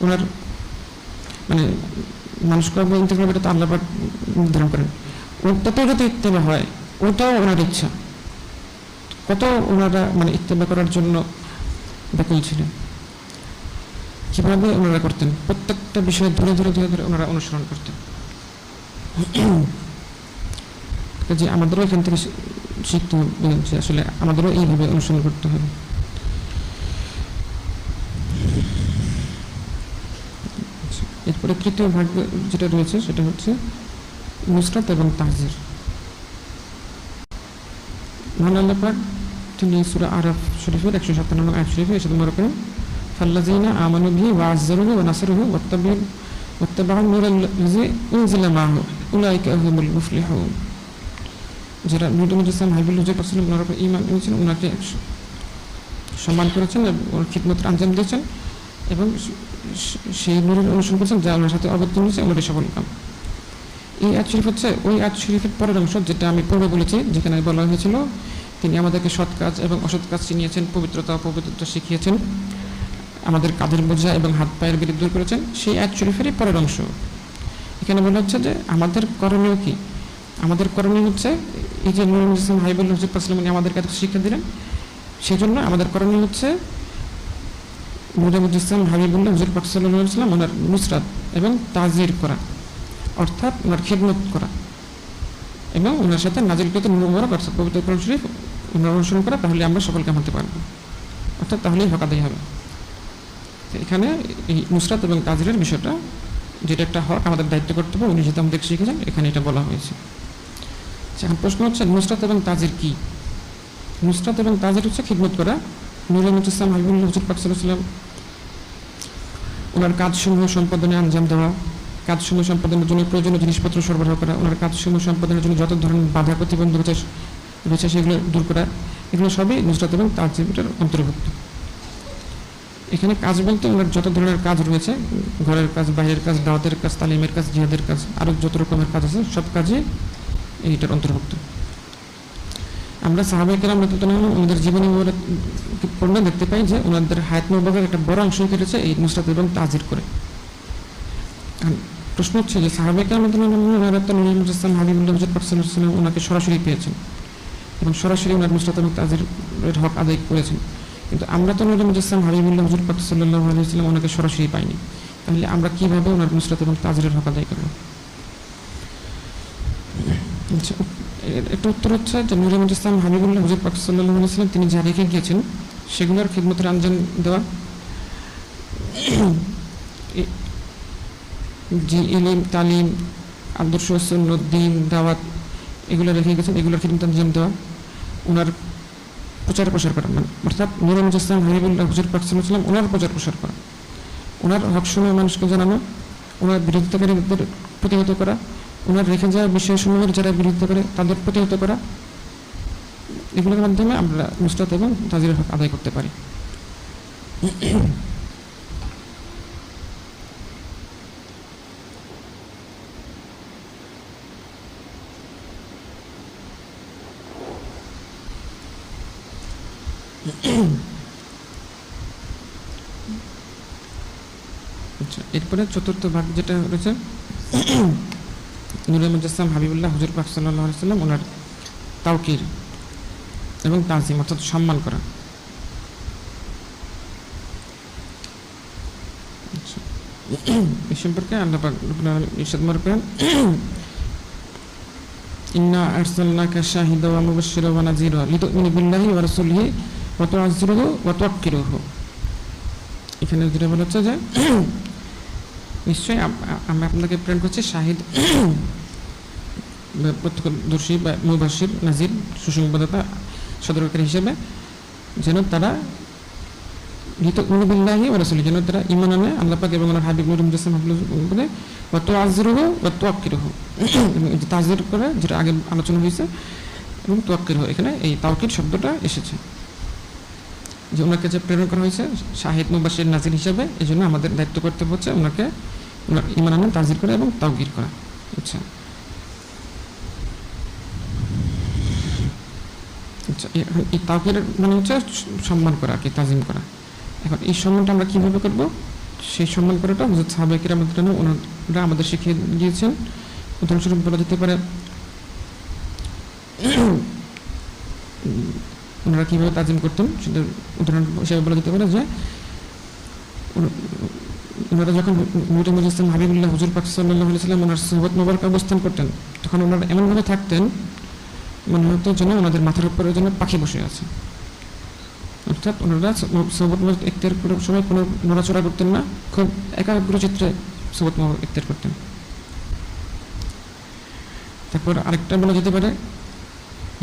ওনার মানে মানুষ করবো ইন্তেকাল করবে, এটা তো আল্লাহ পাক নির্ধারণ করেন। ওটাতেও যদি ইত্তেবা হয় ওটাও ওনার ইচ্ছা। কত ওনারা মানে ইত্তেবা করার জন্য ব্যাকুল ছিলেন, কীভাবে ওনারা করতেন, প্রত্যেকটা বিষয় ধরে ধরে ধরে ধরে ওনারা অনুসরণ করতেন। যে আমাদেরও এখান থেকে শিখতে হবে যে আসলে আমাদেরও এইভাবে অনুসরণ করতে হবে। এরপরে তৃতীয় ভাগ যেটা রয়েছে সেটা হচ্ছে নুসরাত এবং তাহজির। মহান আল্লাহ পাক তিনি সূরা আরাফ শরীফের 157 নম্বর আয়াত শরীফে এসে তোমরা করেন ফাল্লাযিনা আমানু বিহি ওয়া আযযারুহু ওয়া নাসারুহু ওয়াত্তাবাউ নূরাল্লাযী উনজিলা মাআহু উলাইকা হুমুল মুফলিহুন। যারা নূর মুজাসসাম হাবিবুল্লাহ হুজুর পাক সাল্লাল্লাহু আলাইহি ওয়া সাল্লাম ঈমান এনেছেন, ওনাকে সম্মান করেছেন এবং ওর খিদমত আঞ্জাম দিয়েছেন এবং সেই নূরের অনুসরণ করেছেন যা ওনার সাথে অবতীর্ণ হয়েছে, ওনারই সফল কাম। এই আয়াত শরীফ হচ্ছে ওই আয়াত শরীফের পরের অংশ যেটা আমি পূর্বে বলেছি, যেখানে বলা হয়েছিল তিনি আমাদেরকে সৎ কাজ এবং অসৎ কাজ চিনিয়েছেন, পবিত্রতা শিখিয়েছেন, আমাদের কাঁধের বোঝা এবং হাত পায়ের বিরুদ্ধ দূর করেছেন। সেই আয়াত শরীফেরই পরের অংশ এখানে বলা হচ্ছে যে আমাদের করণীয় কি। আমাদের করণীয় হচ্ছে এই যে নূর মুজাসসাম হাবিবুল্লাহ হুজুর পাক সাল্লাল্লাহু আলাইহি ওয়া সাল্লাম আমাদেরকে এত শিক্ষা দিলেন, সেই জন্য আমাদের করণীয় হচ্ছে নূর মুজাসসাম হাবিবুল্লাহ হুজুর পাক সাল্লাল্লাহু আলাইহি ওয়া সাল্লাম ওনার নুসরাত এবং তাজির করা, অর্থাৎ ওনার খিদমত করা এবং ওনার সাথে নাজিলকৃত নূর মুবারক অর্থাৎ পবিত্র কোরআন শরীফ ওনার অনুসরণ করা, তাহলে আমরা সফল কাম হতে পারবো, অর্থাৎ তাহলেই হক আদায় হবে। এখানে এই নুসরাত এবং তাজিরের বিষয়টা, যেটা একটা হক আমাদের দায়িত্ব করতে হবে, উনি যেটা আমাদের শিখেছেন, এখানে এটা বলা হয়েছে। এখন প্রশ্ন হচ্ছে নুসরাত এবং তাজির কি। নুসরাত এবং তাজির হচ্ছে খিদমত করা। নূর মুজাসসাম হাবিবুল্লাহ হুজুর পাক সাল্লাল্লাহু আলাইহি ওয়া সাল্লাম ওনার কাজসমূহ সম্পাদনে আঞ্জাম দেওয়া, কাজসমূহ সম্পাদনের জন্য প্রয়োজনীয় জিনিসপত্র সরবরাহ করা, ওনার কাজসমূহ সম্পাদনের জন্য যত ধরনের বাধা প্রতিবন্ধকতা রয়েছে সেগুলো দূর করা, এগুলো সবই নুসরাত এবং তাজিরের অন্তর্ভুক্ত। এখানে কাজ বলতে ওনার যত ধরনের কাজ রয়েছে, ঘরের কাজ, বাইরের কাজ, দাওয়াতের কাজ, তালিমের কাজ, জিহাদের কাজ, আরও যত রকমের কাজ আছে সব কাজে এইটার অন্তর্ভুক্ত। আমরা সাহাবায়ে কেরাম রাদিয়াল্লাহু আনহুম ওনাদের জীবনী পড়লে দেখতে পাই যে ওনাদের হায়াত মুবারকের একটা বড় অংশ কেটেছে এই নুসরাত এবং তাজির করে। প্রশ্ন হচ্ছে যে সাহাবায়ে কেরাম রাদিয়াল্লাহু আনহুম ওনারা তো নূর মুজাসসাম হাবিবুল্লাহ হুজুর পাক সাল্লাল্লাহু আলাইহি ওয়াসাল্লাম ওনাকে সরাসরি পেয়েছেন এবং সরাসরি ওনার নুসরাত এবং তাজিরের হক আদায় করেছেন, কিন্তু আমরা তো নূর মুজাসসাম হাবিবুল্লাহ হুজুর পাক সাল্লাল্লাহু আলাইহি ওয়াসাল্লাম ওনাকে সরাসরি পাইনি, তাহলে আমরা কিভাবে ওনার নুসরাত এবং তাজিরের হক আদায় করব? একটা উত্তর হচ্ছে যে নূর মুজাসসাম হাবিবুল্লাহ হুজুর পাক সাল্লাল্লাহু আলাইহি ওয়াসাল্লাম তিনি যা রেখে গিয়েছেন সেগুলোর খিদমতের আঞ্জাম দেওয়া, যে ইলম, তালিম, আদর্শ, সুন্নাত, দ্বীন, দাওয়াত এগুলো রেখে গেছেন, এগুলোর খিদমতের আঞ্জাম দেওয়া, ওনার প্রচার প্রসার করা, মানে অর্থাৎ নূর মুজাসসাম হাবিবুল্লাহ হুজুর পাক সাল্লাল্লাহু আলাইহি ওয়াসাল্লাম ওনার প্রচার প্রসার করা, ওনার হকসমূহ মানুষকে জানানো, ওনার বিরোধিতাকারীদের প্রতিহত করা, ওনার রেখে যাওয়া বিষয়সমূহের যারা বিরোধিতা করে তাদের প্রতিহত করা, এগুলোর মাধ্যমে আমরা নুসরাত এবং তাজিরের হক আদায় করতে পারি। আচ্ছা, এরপরে চতুর্থ ভাগ যেটা রয়েছে নূর মুজাসসাম হাবিবুল্লাহ হুজুর পাক সাল্লাল্লাহু আলাইহি ওয়াসাল্লাম ওনার তাওকির এবং তাজিম অর্থাৎ সম্মান করা। এই সম্পর্কে আল্লাহ পাক ইরশাদ করেন ইন্না আরসালনাকা শাহিদাও ওয়া মুবাশশিরাও ওয়া নাযীরা লিতু'মিনু বিল্লাহি ওয়া রাসূলিহি ওয়া তু'আযজিরুহু ওয়া তুওয়াক্কিরুহু। এখানে যেটা বলা হচ্ছে যে নিশ্চয়ই আমরা আপনাকে প্রেরণ করছি শাহিদ, প্রত্যক্ষদর্শী বা মুবাশশির, নাযীর, সুসংবাদদাতা, সতর্ককারী হিসেবে, যেন তারা লিতু'মিনু বিল্লাহি ওয়া রাসূলিহি, যেন তারা ঈমান আনে আল্লাহ পাক এবং ওনার হাবিব নূর মুজাসসাম হাবিবুল্লাহ ওয়া তু'আযজিরুহু ওয়া তুওয়াক্কিরুহু, তাজির করে যেটা আগে আলোচনা হয়েছে, এবং তুওয়াক্কিরুহু এখানে এই তাওকির শব্দটা এসেছে যে ওনাকে যে প্রেরণ করা হয়েছে শাহিদ, মুবাশশির, নাযীর হিসেবে, এই জন্য আমাদের দায়িত্ব করতে হচ্ছে ওনাকে ওনার ঈমান আনা, তাজির করা এবং তাওকির করা। আচ্ছা আচ্ছা এই তাওকির মানে হচ্ছে সম্মান করা, কি তাজিম করা। এখন এই সম্মানটা আমরা কীভাবে করবো, সেই সম্মান করাটা হযরত সাহাবায়ে কেরাম ওনারা আমাদের শিখিয়ে দিয়েছেন। উদাহরণস্বরূপ বলা যেতে পারে ওনারা কীভাবে তাজিম করতেন সেটা উদাহরণ হিসেবে বলা যেতে পারে যে ওনারা যখন নূর মুজাসসাম হাবিবুল্লাহ হুজুর পাক সাল্লাল্লাহু আলাইহি ওয়াসাল্লাম ওনার সুহবত মোবারক অবস্থান করতেন, তখন ওনারা এমনভাবে থাকতেন মনে হতো যেন ওনাদের মাথার উপরে যেন পাখি বসে আছে, অর্থাৎ ওনারা সুহবত মোবারক ইখতিয়ার করার সময় কোনো নড়াচড়া করতেন না, খুব একাগ্রচিত্তে সুহবত মোবারক ইখতিয়ার করতেন। তারপর আরেকটা বলা যেতে পারে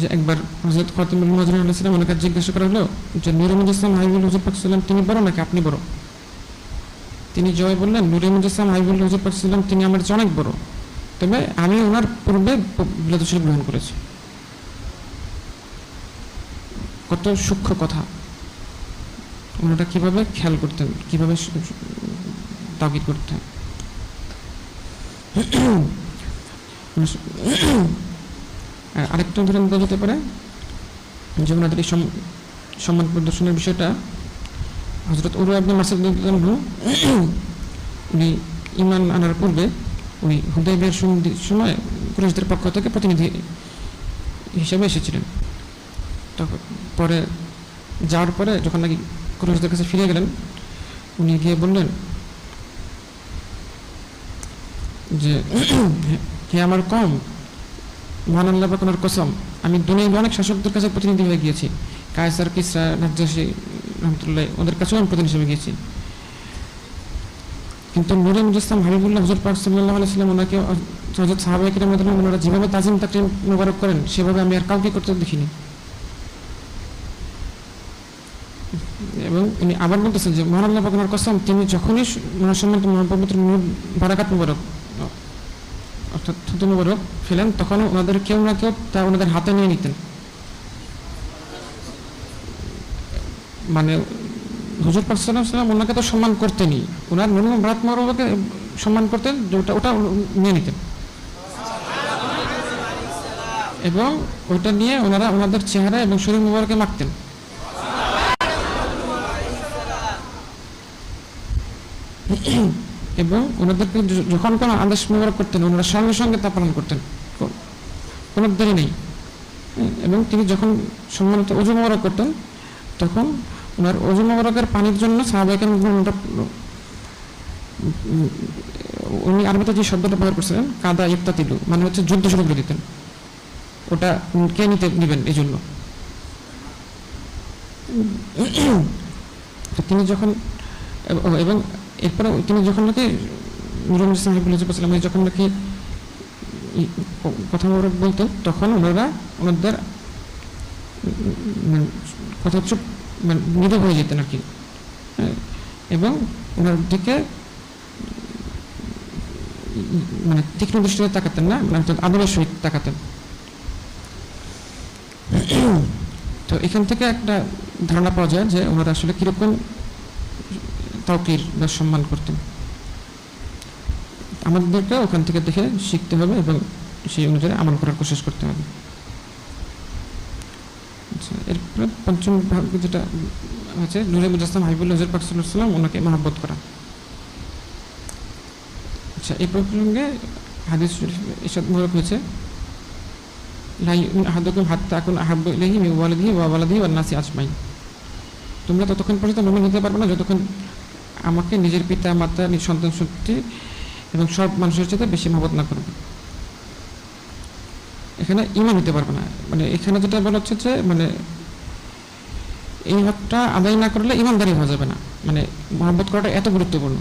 যে একবার হযরত খাতিমুল মুহাজিরিন আলাইহিস সালাম ওনাকে জিজ্ঞাসা করা হলো যে নূরে মুজাসসাম হাবিবুল হুজুর পাক সাল্লাল্লাহু আলাইহি ওয়াসাল্লাম তিনি বড় নাকি আপনি বড়? তিনি জবাবে বললেন, নূরে মুজাসসাম হাবিবুল হুজুর পাক সাল্লাল্লাহু আলাইহি ওয়াসাল্লাম তিনি আমার চেয়ে অনেক বড়, তবে আমি ওনার পূর্বে বিলাদুল শরীফ গ্রহণ করেছি। কত সূক্ষ্ম কথা! ওনারা কিভাবে খেয়াল করতেন, কিভাবে তাকিদ করতেন। আরেকটা উদাহরণ দেওয়া যেতে পারে যে ওনাদের এই সম্মান প্রদর্শনের বিষয়টা। হযরত উরওয়া ইবনে মাসউদ রাদিয়াল্লাহু আনহু উনি ঈমান আনার পূর্বে উনি হুদায়বিয়ার সন্ধির সময় কুরাইশদের পক্ষ থেকে প্রতিনিধি হিসেবে এসেছিলেন। তখন পরে যাওয়ার পরে যখন নাকি কুরাইশদের কাছে ফিরে গেলেন, উনি গিয়ে বললেন যে হে আমার কওম, মহান আল্লাহ পাক ওনার কসম, আমি দুনিয়ার অনেক শাসকদের কাছে প্রতিনিধি হয়ে গিয়েছি, কায়সার, কিসরা, নাজ্জাশী রহমতুল্লাহ ওদের কাছেও আমি প্রতিনিধি হিসেবে গিয়েছি, কিন্তু নূরে মুজাসসাম হাবিবুল্লাহ হুজুর পাক সাল্লাল্লাহু আলাইহি ওয়াসাল্লাম ওনাকে হযরত সাহাবায়ে কিরাম রাদিয়াল্লাহু আনহুম ওনারা যেভাবে তাজিম তাকরীম মোবারক করেন সেভাবে আমি আর কাউকে করতে দেখিনি। এবং উনি আবার বলতেছেন যে মহান আল্লাহ পাক ওনার কসম, তিনি যখনই ওনার সম্মানিত মহাপবিত্র নূর বারাকাত মোবারক অর্থাৎ থুতু মোবারক ফেলেন, তখন ওনাদের কেউ না কেউ তা ওনাদের হাতে নিয়ে নিতেন। মানে হুজুর পাক সাল্লাল্লাহু আলাইহি ওয়াসাল্লাম ওনাকে তো সম্মান করতেনই, ওনার নূর বারাকাত মোবারককে সম্মান করতেন, যে ওটা নিয়ে নিতেন এবং ওটা নিয়ে ওনারা ওনাদের চেহারা এবং শরীর মোবারকে মাখতেন। এবং ওনাদেরকে যখন কোনো আদেশ মোবারক করতেন ওনারা সঙ্গে সঙ্গে তা পালন করতেন, কোনো দেরি নেই। এবং তিনি যখন সম্মানিত ওযু মোবারক করতেন তখন ওনার ওযু মোবারকের পানির জন্য সাহাবায়ে কেরাম উনি আরবিতে যে শব্দটা ব্যবহার করছিলেন কাদা ইফতাতিলু, মানে হচ্ছে যুদ্ধ শুরু করে দিতেন, ওটা কে নিবেন এই জন্য। তিনি যখন এবং এরপরে তিনি যখন নাকি নূরে মুজাসসাম হাবিবুল্লাহ সাল্লাল্লাহু যখন নাকি কথা বলতেন তখন ওনারা ওনাদের কথা চুপ নীরব হয়ে যেতেন আর কি, এবং ওনার দিকে মানে তীক্ষ্ণ দৃষ্টিতে তাকাতেন না, মানে আদরের সহিত তাকাতেন। তো এখান থেকে একটা ধারণা পাওয়া যায় যে ওনারা আসলে কিরকম তাওকির বা সম্মান করতেন। আমাদেরকে ওখান থেকে দেখে শিখতে হবে এবং সেই অনুযায়ী আমল করার কোশিশ করতে হবে। এরপরে পঞ্চম ভাগ যেটা আছে নূরে মুজাসসাম হাবিবুল্লাহ হুজুর পাক সাল্লাল্লাহু আলাইহি ওয়াসাল্লাম ওনাকে মহব্বত করা। আচ্ছা, এই প্রসঙ্গে হাদিস শরীফে ইরশাদ মোবারক হয়েছে, লা ইউমিনু আহাদুকুম হাত্তা আকুনা আহাব্বু ইলাইহি মিন ওয়ালিদিহি ওয়া ওয়ালাদিহি ওয়ান নাসি আজমাইন। তোমরা ততক্ষণ পর্যন্ত মুমিন হতে পারবে না যতক্ষণ আমাকে নিজের পিতা মাতা সন্তান সন্ততি এবং সব মানুষের সাথে বেশি মহব্বত না করবে। এখানে ঈমান হতে পারবে না, মানে এখানে যেটা বলা হচ্ছে যে মানে এই হকটা আদায় না করলে ঈমানদারি হয়ে যাবে না, মানে মহব্বত করাটা এত গুরুত্বপূর্ণ।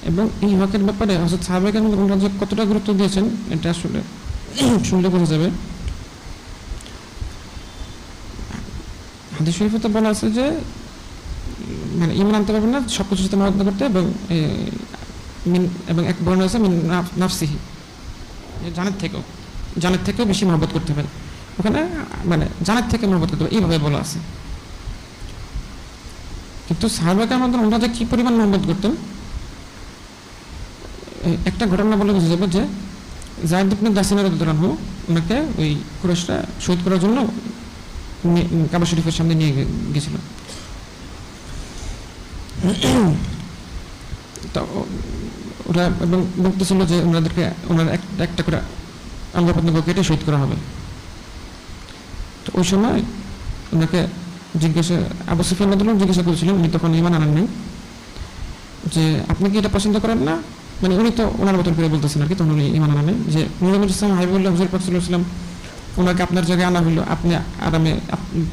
এবং এই হকের ব্যাপারে হযরত সাহাবায়ে কেরাম ওনারা যে কতটা গুরুত্ব দিয়েছেন এটা আসলে শুনলে বোঝা যাবে। হাদিস শরীফে তো বলা আছে যে মানে ঈমান আনতে পারবে না সব কিছুর সাথে মহব্বত করতে, এবং এক বর্ণনা আছে মিন নাফসিহি, জানের থেকেও বেশি মহব্বত করতে হবে। ওখানে মানে জানের থেকে মহব্বত করতে হবে এইভাবে বলা আছে। কিন্তু সাহাবায়ে কেরাম ওনারা যে কি পরিমাণ মহব্বত করতেন একটা ঘটনা বলে বোঝা যাবে যে যায়েদ ইবনে দাসিনা রাদিয়াল্লাহু আনহু ওনাকে ওই কুরাইশরা শহীদ করার জন্য কাবা শরীফের সামনে নিয়ে গেছিল। তো ওরা এবং বলতেছিল যে ওনাদেরকে ওনার একটা করে আল্লাহ পথে কেটে শহীদ করা হবে। তো ওই সময় ওনাকে আবু সুফিয়ান রাদিয়াল্লাহু জিজ্ঞাসা করেছিলেন, উনি তখন ঈমান আনেন নাই, যে আপনি কি এটা পছন্দ করেন না, মানে উনি তো ওনার মতন করে বলতেছেন আর কি, তখন উনি ঈমান আনেন নাই যে নূরে মুজাসসাম হাবিবুল্লাহ হুজুর পাক সাল্লাল্লাহু আলাইহি ওয়াসাল্লাম ওনাকে আপনার জায়গায় আনা হইলো, আপনি আরামে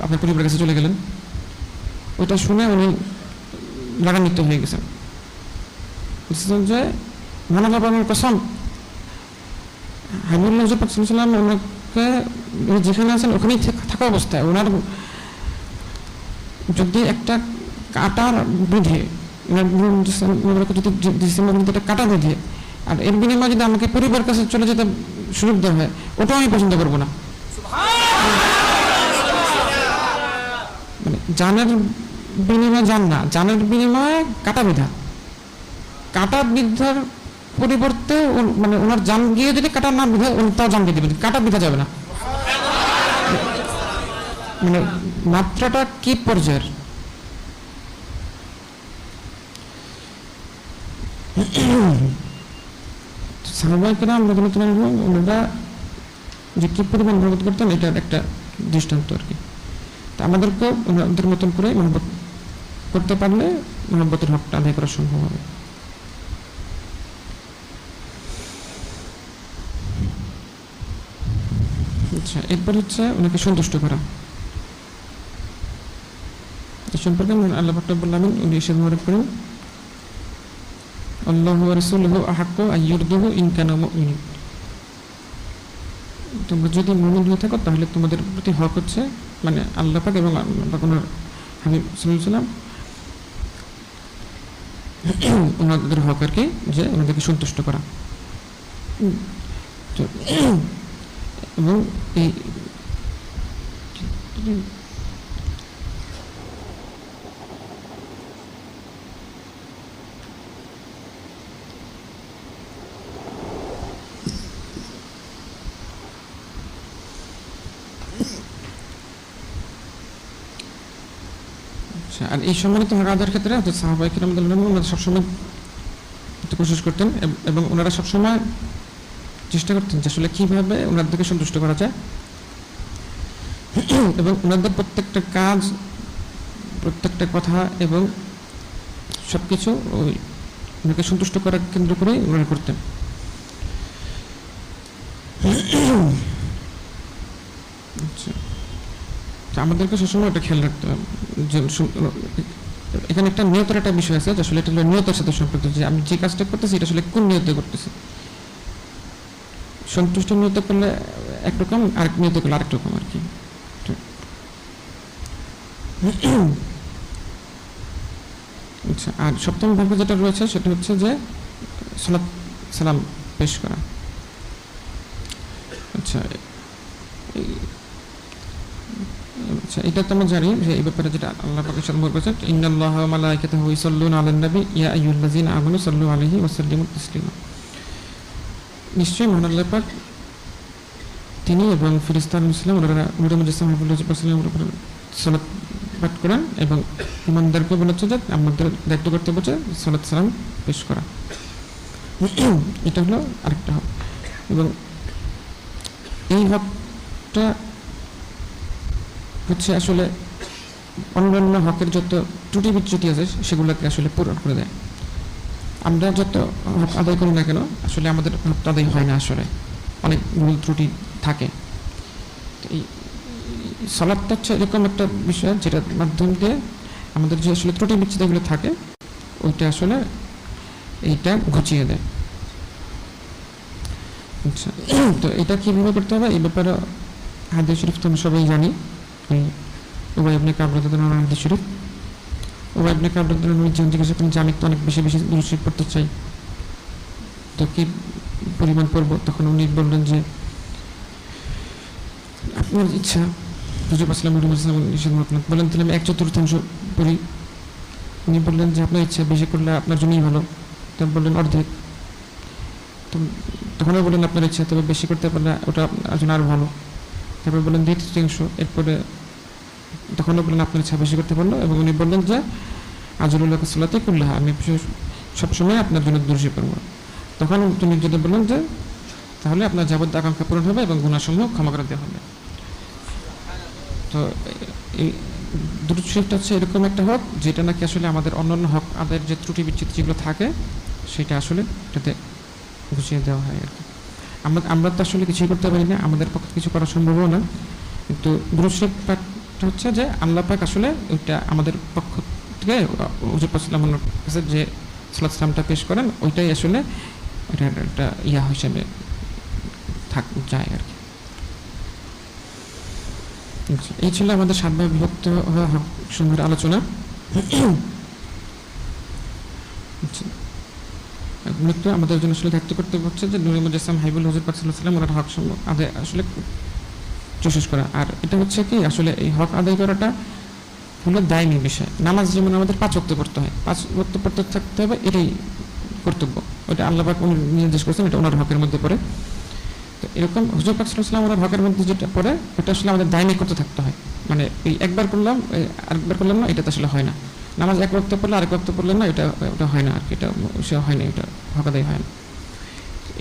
আপনার পরিবারের কাছে চলে গেলেন। ওইটা শুনে উনি রাগান্বিত হয়ে গেছেন, বলছেন যে মহান আল্লাহর কসম, হাবিবুল্লাহ হুজুর পাক সাল্লাল্লাহু আলাইহি ওয়াসাল্লাম হককে যেখানে আছেন ওখানেই থাকা অবস্থায় ওনার যদি একটা কাটার বেঁধে যদি ডিসেম্বর একটা কাটা বেঁধে আর এর বিনিময়ে যদি আমাকে পরিবার কাছে চলে যেতে সুযোগ দেওয়া হয় ওটাও আমি পছন্দ করবো না। মানে জানের বিনিময়ে জান না, জানের বিনিময়ে কাটা বিধা, কাটা বিধার পরিবর্তে মানে ওনার জান গিয়ে যদি কাটা না বিধা তাও জান দিয়ে দেবেন, কাটা বিধা যাবে না। মানে মাত্রাটা কি পর্যায়ের। সাহাবায়ে কেরাম রাদিয়াল্লাহু আনহুম ওনারা যে কি পরিমাণ মহব্বত করতেন এটার একটা দৃষ্টান্ত আর কি। তা আমাদেরকেও ওনাদের মতন করে মহব্বত করতে পারলে মহব্বতের হকটা আদায় করা সম্ভব হবে। আচ্ছা, এরপর হচ্ছে ওনাকে সন্তুষ্ট করা। এই সম্পর্কে আল্লাহ পাক রব্বুল আলামিন উনি এসে উল্লেখ করেন, আল্লাহু ওয়া রাসূলুহু আহাক্কু আইয়ুরদুহু ইন কানু মুমিনিন। তোমরা যদি মুমিন হয়ে থাকো তাহলে তোমাদের প্রতি হক হচ্ছে মানে আল্লাহ পাক এবং ওনার হাবিব সাল্লাল্লাহু আলাইহি ওয়াসাল্লাম ওনাদের হক আর কি যে ওনাদেরকে সন্তুষ্ট করা। এবং এই আর এই সম্মানিত হক আদায়ের ক্ষেত্রে সাহাবায়ে কেরাম ওনারা সবসময় কোশিশ করতেন এবং ওনারা সবসময় চেষ্টা করতেন যে আসলে কীভাবে ওনাদেরকে সন্তুষ্ট করা যায় এবং ওনাদের প্রত্যেকটা কাজ, প্রত্যেকটা কথা এবং সব কিছু ওই ওনাকে সন্তুষ্ট করার কেন্দ্র করেই ওনারা করতেন। আচ্ছা, আমাদেরকে সবসময় এটা খেয়াল রাখতে হবে যে এখানে একটা নিয়তের একটা বিষয় আছে, আসলে এটা হলো নিয়তের সাথে সম্পর্কিত, যে আমি যে কাজটা করতেছি এটা আসলে কোন নিয়তে করতেছি। সন্তুষ্ট নিয়ত করলে একরকম, আরেক নিয়ত করলে আরেক রকম আর কি। আচ্ছা, আর সপ্তম ভাগে যেটা রয়েছে সেটা হচ্ছে যে সালাত সালাম পেশ করা। আচ্ছা, আচ্ছা, এটা তো আমরা জানি যে এই ব্যাপারে যেটা আল্লাহ পাক সম্পর্ক করেছেন, ইন্নাল্লাহা ওয়া মালাইকাতাহু ইউসাল্লুনা আলান নবী ইয়া আইয়ুহাল্লাযীনা আমানু সাল্লু আলাইহি ওয়া সাল্লিমু তাসলিমা। নিশ্চয়ই মহান আল্লাহ পাক তিনি এবং ফেরেশতা মুসলিম ওনারা নূর মুজাসসাম হাবিবুল্লাহ উপর সালাত পাঠ করেন এবং ইমানদারকে বলেছে যে আমাদের দায়িত্ব করতে বলছে সালাত সালাম পেশ করা। এটা হলো আরেকটা হক এবং এই হকটা হচ্ছে আসলে অন্যান্য হকের যত ত্রুটি বিচ্যুতি আছে সেগুলোকে আসলে পূরণ করে দেয়। আমরা যত হক আদায় করি না কেন আসলে আমাদের হক আদায় হয় না, আসলে অনেক ভুল ত্রুটি থাকে। এই সালাতটা হচ্ছে এরকম একটা বিষয় যেটার মাধ্যম দিয়ে আমাদের যে আসলে ত্রুটি বিচ্যুতিগুলো থাকে ওইটা আসলে এইটা ঘুচিয়ে দেয়। আচ্ছা, তো এটা কীভাবে করতে হবে এই ব্যাপারে হাদিস শরীফ তো আমরা সবাই জানি। উবাই ইবনে কাব রাদিয়াল্লাহু আনহু হাদিস শরীফ, উবাই ইবনে কাব রাদিয়াল্লাহু আনহু জিজ্ঞাসা করেন যে আমি তো অনেক বেশি বেশি দুরূদ শরীফ পড়তে চাই, তো কি পরিমাণ পড়ব? তখন উনি বললেন যে আপনার ইচ্ছা। হুজুর আসসালামু আলাইহি ওয়াসাল্লাম বলেন তাহলে আমি 1/4 পড়ি। উনি বললেন যে আপনার ইচ্ছা, বেশি করলে আপনার জন্যই ভালো। তখন বললেন অর্ধেক। তখন বললেন আপনার ইচ্ছা, তবে বেশি করতে পারলে ওটা জন্য আরও ভালো। তারপরে বললেন 2/3। এরপরে তখনও বললেন আপনার ইচ্ছা, বেশি করতে পারলো। এবং উনি বললেন যে আজরুল্লাহ সাল্লাতে করলে আমি সবসময় আপনার জন্য দোষী করবো। তখন তিনি যদি বললেন যে তাহলে আপনার যাবতীয় আকাঙ্ক্ষা পূরণ হবে এবং গুনাহসমূহ ক্ষমা করে দেওয়া হবে। তো এই দুরূদ শরীফটা হচ্ছে এরকম একটা হক যেটা নাকি আসলে আমাদের অন্যান্য হক আদায়ের যে ত্রুটি বিচ্যুতি যেগুলো থাকে সেটা আসলে এটাতে গুছিয়ে দেওয়া হয় আর কি। আমরা তো আসলে কিছুই করতে পারি না, আমাদের পক্ষে কিছু করা সম্ভবও না, কিন্তু দুরূদ শরীফ পাঠটা হচ্ছে যে আল্লাহ পাক আসলে ওইটা আমাদের পক্ষ থেকে হুজুর সাল্লাল্লাহু আলাইহি ওয়াসাল্লামের কাছে যে সালাত সালামটা পেশ করেন ওইটাই আসলে এটা একটা হিসেবে যায় আর কি। আচ্ছা, এই ছিল আমাদের 7 ভাগে বিভক্ত হওয়া হক সমূহের আলোচনা। আচ্ছা, মূলত আমাদের জন্য আসলে দায়িত্ব করতে হচ্ছে যে নূরে মুজাসসাম হাবিবুল হুজুর পাক সাল্লাল্লাহু আলাইহি ওয়াসাল্লাম ওনার হক সমূহ আদায় আসলে প্রসেস করা। আর এটা হচ্ছে কি আসলে এই হক আদায় করাটা হলো দায়নি বিষয়। নামাজ যেমন আমাদের 5 ওয়াক্ত পড়তে হয়, 5 ওয়াক্ত পড়তে থাকতে হবে, এটাই কর্তব্য। ওইটা আল্লাহ পাক উনি নির্দেশ করেছেন, এটা ওনার হকের মধ্যে পড়ে। তো এরকম হুজুর পাক সাল্লাল্লাহু আলাইহি ওয়াসাল্লাম ওনার হকের মধ্যে যেটা পড়ে ওটা আসলে আমাদের দায়নি করতে থাকতে হয়। মানে এই একবার করলাম আরেকবার করলাম না, এটা তো আসলে হয় না। নামাজ এক ওয়াক্ত পড়লে আরেক ওয়াক্ত পড়লেন না, এটা হয় না আর কি, এটা সে হয় না, এটা হক আদায় হয় না।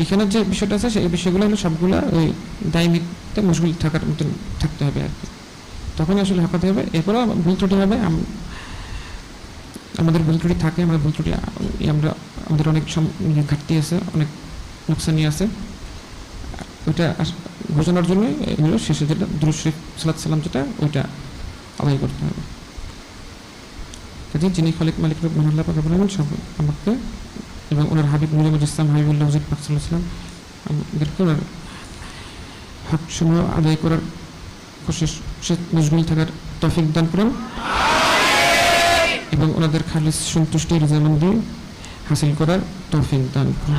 এখানে যে বিষয়টা আছে সেই বিষয়গুলো হলো সবগুলা ওই দায়মিতে মশগুল থাকার মতন থাকতে হবে আর কি, তখনই আসলে হক আদায় হবে। এরপরেও ভুল ত্রুটি হবে, আমাদের ভুল ত্রুটি থাকে, আমরা ভুল ত্রুটি আমাদের অনেক ঘাটতি আছে, অনেক নোকসানি আছে। ওইটা ঘোষণার জন্যই এগুলো শেষে যেটা দুরূদ শরীফ সালাত সালাম যেটা ওইটা আদায় করতে হবে। কাজে যিনি খালিক মালিক রূপ মহাল্লা পাক বলেন সব আমাকে এবং ওনার হাবিব নূরে মুজাসসাম হাবিবুল্লাহ হুজুর পাক সাল্লাল্লাহু আলাইহি ওয়াসাল্লাম আমাদেরকে ওনার হক সমূহ আদায় করার কোশিশ মশগুল থাকার তৌফিক দান করুন এবং ওনাদের খালিস সন্তুষ্টি রিজামন্দি হাসিল করার তৌফিক দান করুন।